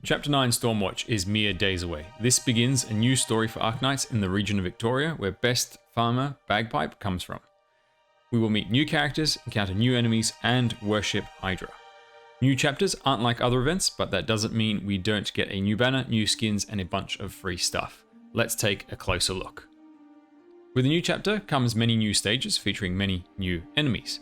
Chapter 9 Stormwatch is mere days away. This begins a new story for Arknights in the region of Victoria, where best farmer Bagpipe comes from. We will meet new characters, encounter new enemies, and worship Hydra. New chapters aren't like other events, but that doesn't mean we don't get a new banner, new skins, and a bunch of free stuff. Let's take a closer look. With a new chapter comes many new stages featuring many new enemies.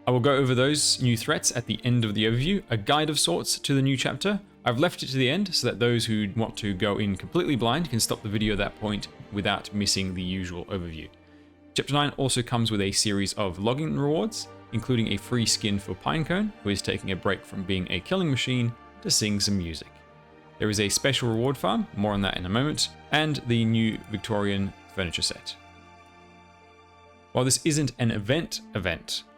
I will go over those new threats at the end of the overview, a guide of sorts to the new chapter. I've left it to the end so that those who want to go in completely blind can stop the video at that point without missing the usual overview. Chapter 9 also comes with a series of login rewards, including a free skin for Pinecone, who is taking a break from being a killing machine to sing some music. There is a special reward farm, more on that in a moment, and the new Victorian furniture set. While this isn't an event,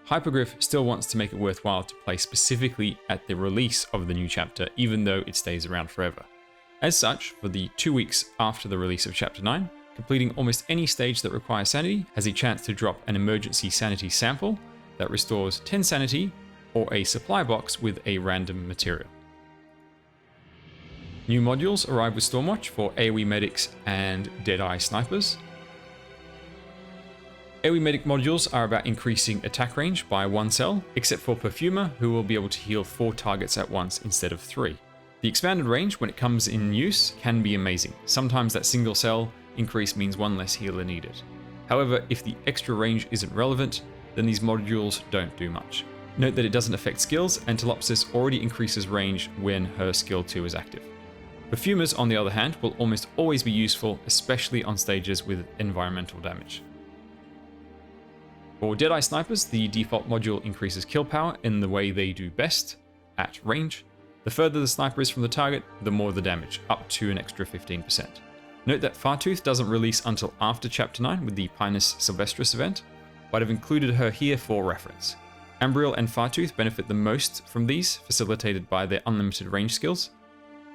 Hypergriff still wants to make it worthwhile to play specifically at the release of the new chapter, even though it stays around forever. As such, for the 2 weeks after the release of Chapter 9, completing almost any stage that requires sanity has a chance to drop an emergency sanity sample that restores 10 sanity or a supply box with a random material. New modules arrive with Stormwatch for AoE medics and Deadeye snipers. AoE medic modules are about increasing attack range by 1 cell, except for Perfumer, who will be able to heal 4 targets at once instead of 3. The expanded range, when it comes in use, can be amazing. Sometimes that single cell increase means 1 less healer needed. However, if the extra range isn't relevant, then these modules don't do much. Note that it doesn't affect skills, and Telopsis already increases range when her skill 2 is active. Perfumers, on the other hand, will almost always be useful, especially on stages with environmental damage. For Deadeye snipers, the default module increases kill power in the way they do best, at range. The further the sniper is from the target, the more the damage, up to an extra 15%. Note that Fartooth doesn't release until after Chapter 9 with the Pinus Sylvestris event, but I've included her here for reference. Ambriel and Fartooth benefit the most from these, facilitated by their unlimited range skills.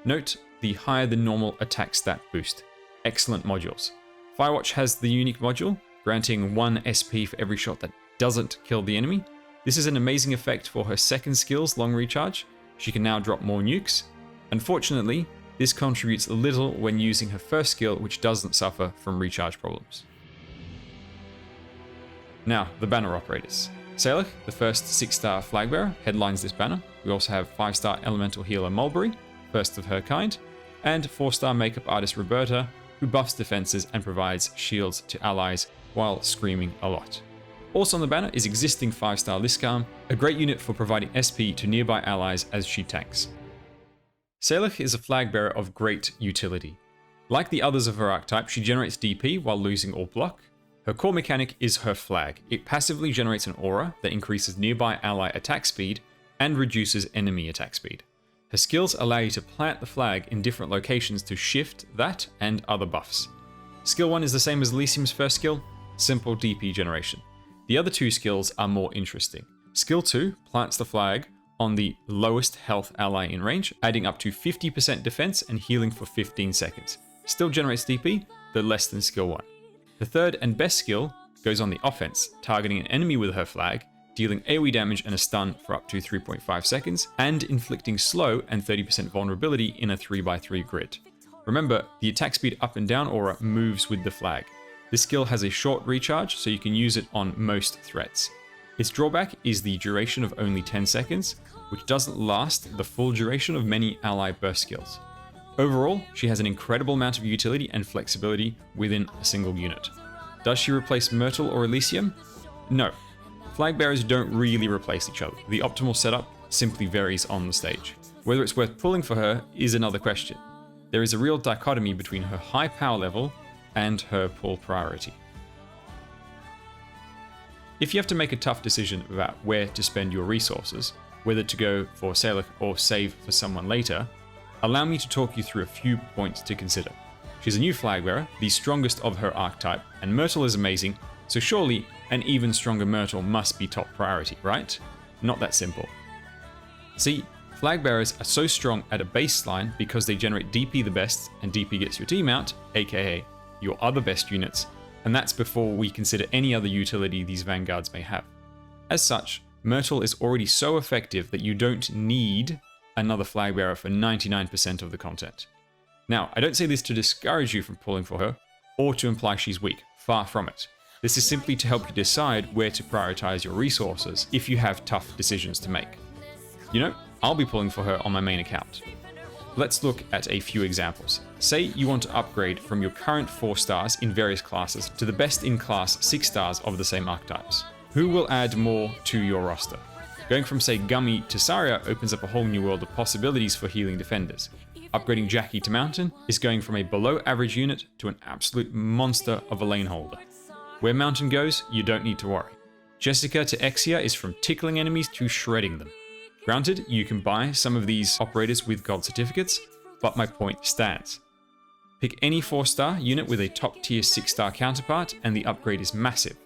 Note the higher than normal attack stat boost. Excellent modules. Firewatch has the unique module, granting 1 SP for every shot that doesn't kill the enemy. This is an amazing effect for her second skill's long recharge. She can now drop more nukes. Unfortunately, this contributes little when using her first skill, which doesn't suffer from recharge problems. Now, the banner operators. Saileach, the first 6-star flag bearer, headlines this banner. We also have 5-star elemental healer Mulberry, first of her kind, and 4-star makeup artist Roberta, who buffs defenses and provides shields to allies while screaming a lot. Also on the banner is existing 5-star Liskarm, a great unit for providing SP to nearby allies as she tanks. Saileach is a flag bearer of great utility. Like the others of her archetype, she generates DP while losing all block. Her core mechanic is her flag. It passively generates an aura that increases nearby ally attack speed and reduces enemy attack speed. Her skills allow you to plant the flag in different locations to shift that and other buffs. Skill 1 is the same as Elysium's first skill, simple DP generation. The other 2 skills are more interesting. Skill 2 plants the flag on the lowest health ally in range, adding up to 50% defense and healing for 15 seconds. Still generates DP, though less than skill 1. The third and best skill goes on the offense, targeting an enemy with her flag, dealing AoE damage and a stun for up to 3.5 seconds, and inflicting slow and 30% vulnerability in a 3x3 grid. Remember, the attack speed up and down aura moves with the flag. This skill has a short recharge, so you can use it on most threats. Its drawback is the duration of only 10 seconds, which doesn't last the full duration of many ally burst skills. Overall, she has an incredible amount of utility and flexibility within a single unit. Does she replace Myrtle or Elysium? No. Flag bearers don't really replace each other. The optimal setup simply varies on the stage. Whether it's worth pulling for her is another question. There is a real dichotomy between her high power level and her pull priority. If you have to make a tough decision about where to spend your resources, whether to go for Saileach or save for someone later, allow me to talk you through a few points to consider. She's a new flag bearer, the strongest of her archetype, and Myrtle is amazing, so surely an even stronger Myrtle must be top priority, right? Not that simple. See, flag bearers are so strong at a baseline because they generate DP the best, and DP gets your team out, aka your other best units, and that's before we consider any other utility these vanguards may have. As such, Myrtle is already so effective that you don't need another flag bearer for 99% of the content. Now, I don't say this to discourage you from pulling for her, or to imply she's weak, far from it. This is simply to help you decide where to prioritize your resources if you have tough decisions to make. You know, I'll be pulling for her on my main account. Let's look at a few examples. Say you want to upgrade from your current 4 stars in various classes to the best in class 6 stars of the same archetypes. Who will add more to your roster? Going from, say, Gummy to Saria opens up a whole new world of possibilities for healing defenders. Upgrading Jackie to Mountain is going from a below average unit to an absolute monster of a lane holder. Where Mountain goes, you don't need to worry. Jessica to Exia is from tickling enemies to shredding them. Granted, you can buy some of these operators with gold certificates, but my point stands. Pick any 4-star unit with a top tier 6-star counterpart and the upgrade is massive.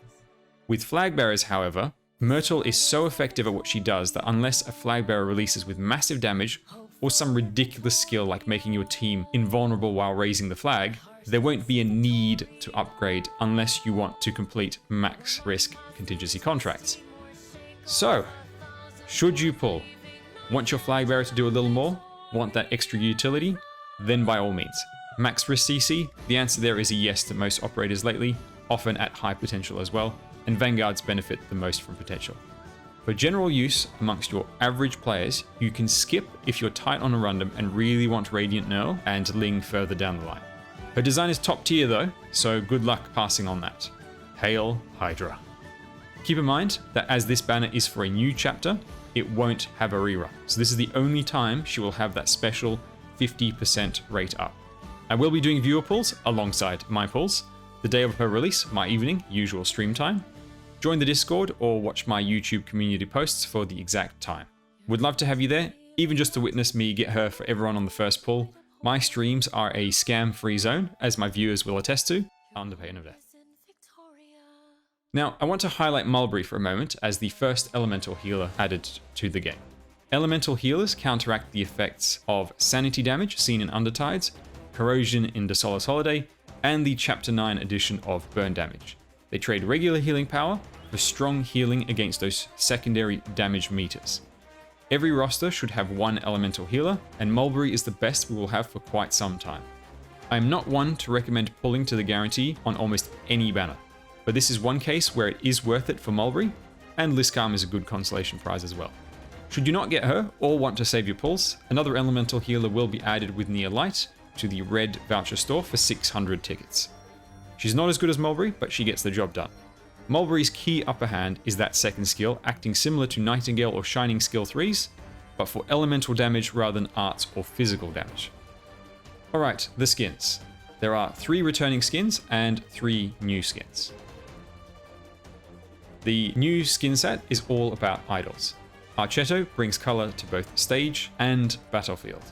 With flag bearers, however, Myrtle is so effective at what she does that unless a flag bearer releases with massive damage or some ridiculous skill like making your team invulnerable while raising the flag, there won't be a need to upgrade unless you want to complete max risk contingency contracts. So, should you pull? Want your flag bearer to do a little more? Want that extra utility? Then by all means. Max risk CC? The answer there is a yes to most operators lately, often at high potential as well, and Vanguards benefit the most from potential. For general use amongst your average players, you can skip if you're tight on a random and really want Radiant Nerl and Ling further down the line. Her design is top tier though, so good luck passing on that. Hail Hydra. Keep in mind that as this banner is for a new chapter, it won't have a rerun. So this is the only time she will have that special 50% rate up. I will be doing viewer pulls alongside my pulls. The day of her release, my evening, usual stream time. Join the Discord or watch my YouTube community posts for the exact time. Would love to have you there, even just to witness me get her for everyone on the first pull. My streams are a scam-free zone, as my viewers will attest to, under pain of death. Now, I want to highlight Mulberry for a moment as the first elemental healer added to the game. Elemental healers counteract the effects of sanity damage seen in Undertides, corrosion in the Solace Holiday, and the Chapter 9 edition of burn damage. They trade regular healing power for strong healing against those secondary damage meters. Every roster should have one elemental healer, and Mulberry is the best we will have for quite some time. I am not one to recommend pulling to the guarantee on almost any banner, but this is one case where it is worth it for Mulberry, and Liskarm is a good consolation prize as well. Should you not get her, or want to save your pulls, another elemental healer will be added with Near Light to the red voucher store for 600 tickets. She's not as good as Mulberry, but she gets the job done. Mulberry's key upper hand is that second skill, acting similar to Nightingale or Shining skill 3s, but for elemental damage rather than arts or physical damage. Alright, the skins. There are 3 returning skins and 3 new skins. The new skin set is all about idols. Archetto brings color to both stage and battlefield.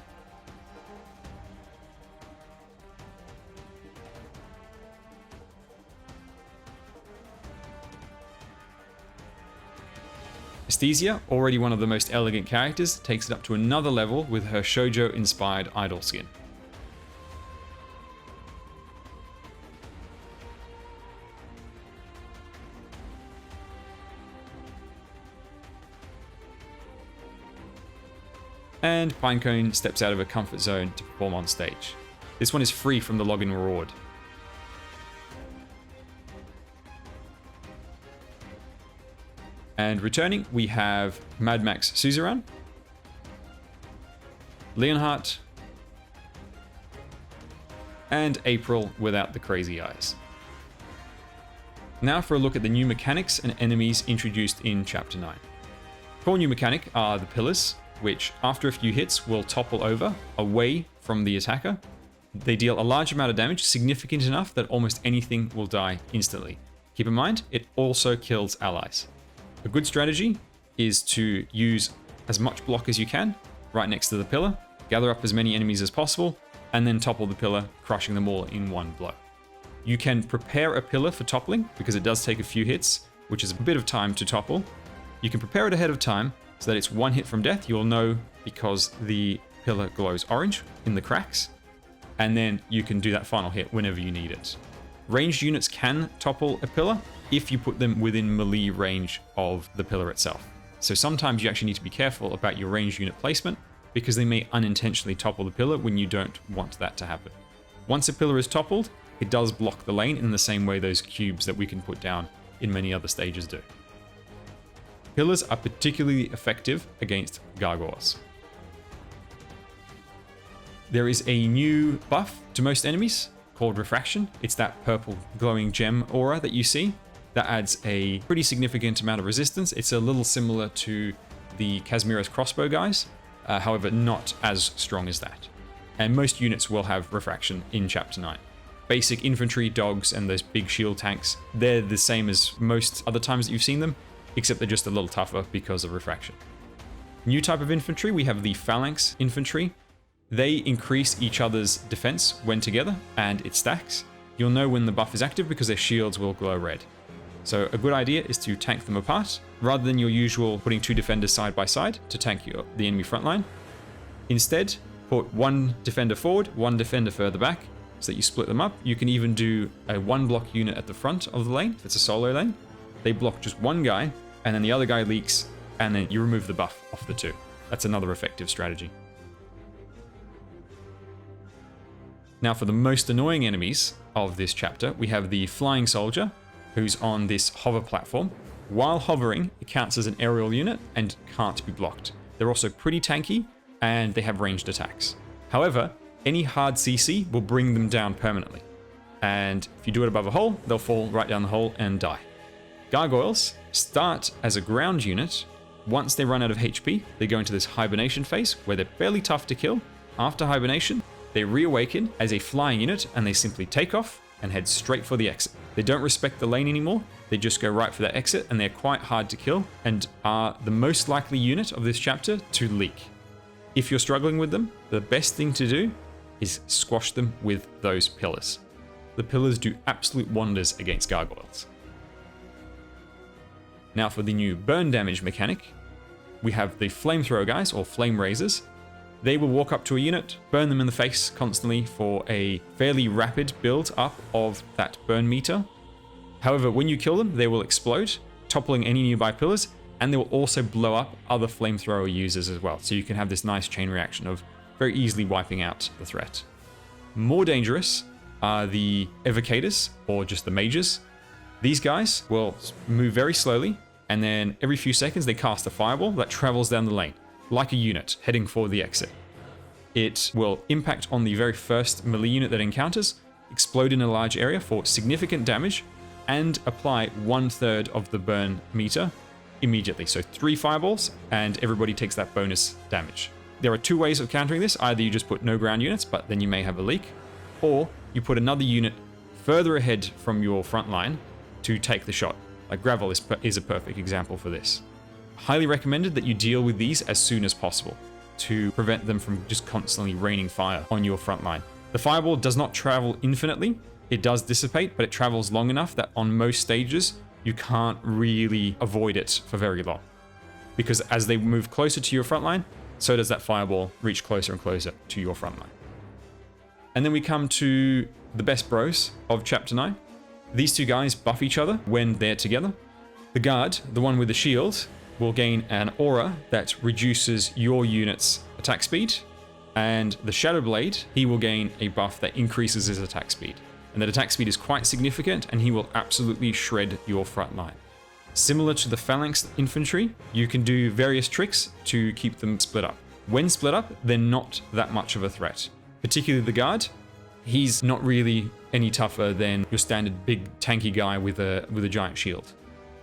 Esthesia, already one of the most elegant characters, takes it up to another level with her shoujo-inspired idol skin. And Pinecone steps out of her comfort zone to perform on stage. This one is free from the login reward. And returning, we have Mad Max Suzerain, Leonhardt, and April without the crazy eyes. Now for a look at the new mechanics and enemies introduced in Chapter 9. Core new mechanic are the pillars, which after a few hits will topple over away from the attacker. They deal a large amount of damage, significant enough that almost anything will die instantly. Keep in mind, it also kills allies. A good strategy is to use as much block as you can right next to the pillar, gather up as many enemies as possible, and then topple the pillar, crushing them all in one blow. You can prepare a pillar for toppling because it does take a few hits, which is a bit of time to topple. You can prepare it ahead of time so that it's one hit from death. You'll know because the pillar glows orange in the cracks, and then you can do that final hit whenever you need it. Ranged units can topple a pillar if you put them within melee range of the pillar itself. So sometimes you actually need to be careful about your ranged unit placement, because they may unintentionally topple the pillar when you don't want that to happen. Once a pillar is toppled, it does block the lane in the same way those cubes that we can put down in many other stages do. Pillars are particularly effective against gargoyles. There is a new buff to most enemies called Refraction. It's that purple glowing gem aura that you see. That adds a pretty significant amount of resistance. It's a little similar to the Kazmira's crossbow guys, however not as strong as that. And most units will have Refraction in Chapter 9. Basic infantry, dogs, and those big shield tanks, they're the same as most other times that you've seen them, except they're just a little tougher because of Refraction. New type of infantry, we have the Phalanx infantry. They increase each other's defense when together, and it stacks. You'll know when the buff is active because their shields will glow red. So a good idea is to tank them apart, rather than your usual putting two defenders side by side to tank the enemy front line. Instead, put one defender forward, one defender further back, so that you split them up. You can even do a one block unit at the front of the lane, if it's a solo lane. They block just one guy, and then the other guy leaks, and then you remove the buff off the two. That's another effective strategy. Now for the most annoying enemies of this chapter, we have the Flying Soldier, who's on this hover platform. While hovering, it counts as an aerial unit and can't be blocked. They're also pretty tanky, and they have ranged attacks. However, any hard CC will bring them down permanently. And if you do it above a hole, they'll fall right down the hole and die. Gargoyles start as a ground unit. Once they run out of HP, they go into this hibernation phase where they're fairly tough to kill. After hibernation, they reawaken as a flying unit and they simply take off and head straight for the exit. They don't respect the lane anymore. They just go right for that exit, and they're quite hard to kill and are the most likely unit of this chapter to leak. If you're struggling with them, the best thing to do is squash them with those pillars. The pillars do absolute wonders against gargoyles. Now for the new burn damage mechanic, we have the flamethrower guys, or flame raisers. They will walk up to a unit, burn them in the face constantly for a fairly rapid build up of that burn meter. However, when you kill them, they will explode, toppling any nearby pillars, and they will also blow up other flamethrower users as well. So you can have this nice chain reaction of very easily wiping out the threat. More dangerous are the evocators, or just the mages. These guys will move very slowly, and then every few seconds they cast a fireball that travels down the lane, like a unit heading for the exit. It will impact on the very first melee unit that encounters, explode in a large area for significant damage, and apply 1/3 of the burn meter immediately. So 3 fireballs, and everybody takes that bonus damage. There are 2 ways of countering this. Either you just put no ground units, but then you may have a leak, or you put another unit further ahead from your front line to take the shot. Like Gravel is a perfect example for this. Highly recommended that you deal with these as soon as possible to prevent them from just constantly raining fire on your front line. The fireball does not travel infinitely. It does dissipate, but it travels long enough that on most stages, you can't really avoid it for very long. Because as they move closer to your front line, so does that fireball reach closer and closer to your front line. And then we come to the best bros of Chapter 9. These two guys buff each other when they're together. The guard, the one with the shield, will gain an aura that reduces your unit's attack speed. And the Shadow Blade, he will gain a buff that increases his attack speed. And that attack speed is quite significant, and he will absolutely shred your front line. Similar to the Phalanx infantry, you can do various tricks to keep them split up. When split up, they're not that much of a threat. Particularly the guard, he's not really any tougher than your standard big tanky guy with a giant shield.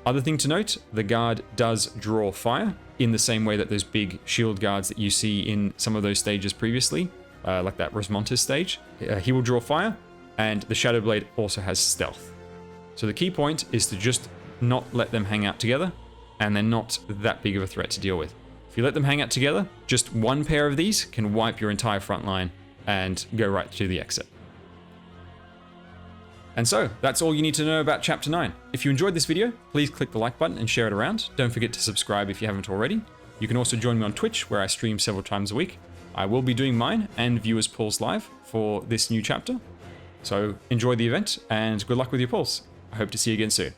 Other thing to note, the guard does draw fire in the same way that those big shield guards that you see in some of those stages previously, like that Rosmontis stage. He will draw fire, and the Shadow Blade also has stealth. So the key point is to just not let them hang out together, and they're not that big of a threat to deal with. If you let them hang out together, just one pair of these can wipe your entire front line and go right to the exit. And so, that's all you need to know about Chapter 9. If you enjoyed this video, please click the like button and share it around. Don't forget to subscribe if you haven't already. You can also join me on Twitch, where I stream several times a week. I will be doing mine and viewers' pulls live for this new chapter. So enjoy the event, and good luck with your pulls. I hope to see you again soon.